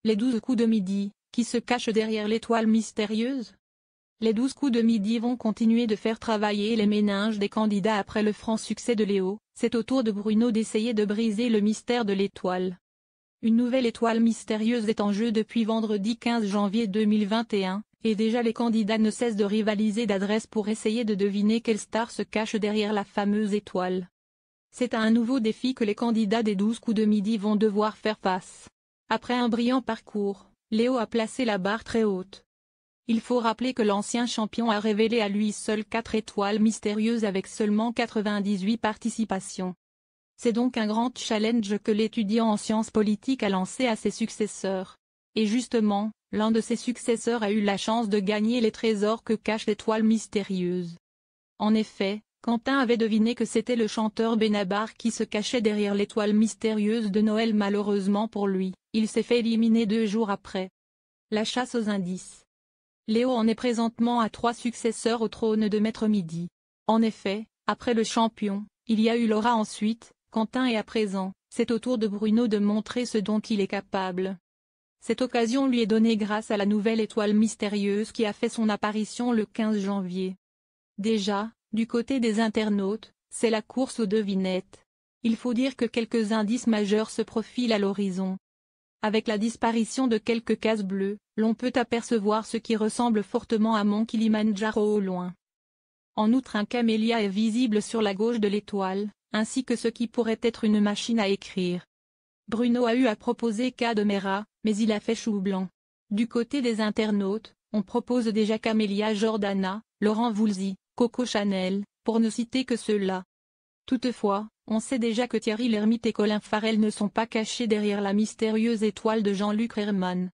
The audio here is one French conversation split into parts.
Les 12 coups de midi, qui se cachent derrière l'étoile mystérieuse? Les 12 coups de midi vont continuer de faire travailler les méninges des candidats après le franc succès de Léo. C'est au tour de Bruno d'essayer de briser le mystère de l'étoile. Une nouvelle étoile mystérieuse est en jeu depuis vendredi 15 janvier 2021, et déjà les candidats ne cessent de rivaliser d'adresse pour essayer de deviner quelle star se cache derrière la fameuse étoile. C'est à un nouveau défi que les candidats des 12 coups de midi vont devoir faire face. Après un brillant parcours, Léo a placé la barre très haute. Il faut rappeler que l'ancien champion a révélé à lui seul 4 étoiles mystérieuses avec seulement 98 participations. C'est donc un grand challenge que l'étudiant en sciences politiques a lancé à ses successeurs. Et justement, l'un de ses successeurs a eu la chance de gagner les trésors que cache l'étoile mystérieuse. En effet, Quentin avait deviné que c'était le chanteur Benabar qui se cachait derrière l'étoile mystérieuse de Noël. Malheureusement pour lui, il s'est fait éliminer 2 jours après. La chasse aux indices. Léo en est présentement à 3 successeurs au trône de Maître Midi. En effet, après le champion, il y a eu Laura ensuite, Quentin et à présent, c'est au tour de Bruno de montrer ce dont il est capable. Cette occasion lui est donnée grâce à la nouvelle étoile mystérieuse qui a fait son apparition le 15 janvier. Déjà, du côté des internautes, c'est la course aux devinettes. Il faut dire que quelques indices majeurs se profilent à l'horizon. Avec la disparition de quelques cases bleues, l'on peut apercevoir ce qui ressemble fortement à Mont Kilimandjaro au loin. En outre, un camélia est visible sur la gauche de l'étoile, ainsi que ce qui pourrait être une machine à écrire. Bruno a eu à proposer K de Mera, mais il a fait chou blanc. Du côté des internautes, on propose déjà Camélia Jordana, Laurent Voulzy, Coco Chanel, pour ne citer que ceux-là. Toutefois, on sait déjà que Thierry Lhermitte et Colin Farrell ne sont pas cachés derrière la mystérieuse étoile de Jean-Luc Herrmann.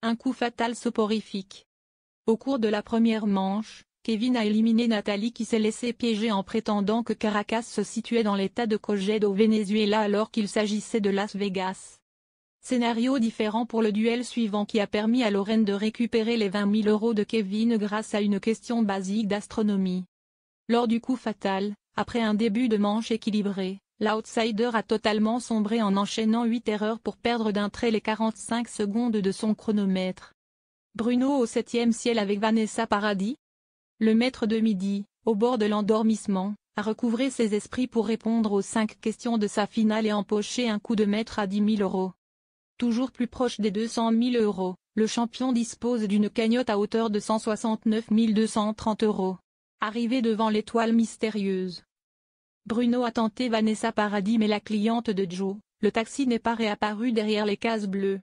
Un coup fatal soporifique. Au cours de la première manche, Kevin a éliminé Nathalie qui s'est laissée piéger en prétendant que Caracas se situait dans l'état de Cojedes au Venezuela alors qu'il s'agissait de Las Vegas. Scénario différent pour le duel suivant qui a permis à Lorraine de récupérer les 20 000 € de Kevin grâce à une question basique d'astronomie. Lors du coup fatal, après un début de manche équilibré, l'outsider a totalement sombré en enchaînant 8 erreurs pour perdre d'un trait les 45 secondes de son chronomètre. Bruno au 7e ciel avec Vanessa Paradis? Le maître de midi, au bord de l'endormissement, a recouvré ses esprits pour répondre aux 5 questions de sa finale et empocher un coup de maître à 10 000 €. Toujours plus proche des 200 000 €, le champion dispose d'une cagnotte à hauteur de 169 230 €. Arrivé devant l'étoile mystérieuse. Bruno a tenté Vanessa Paradis mais la cliente de Joe, le taxi n'est pas réapparu derrière les cases bleues.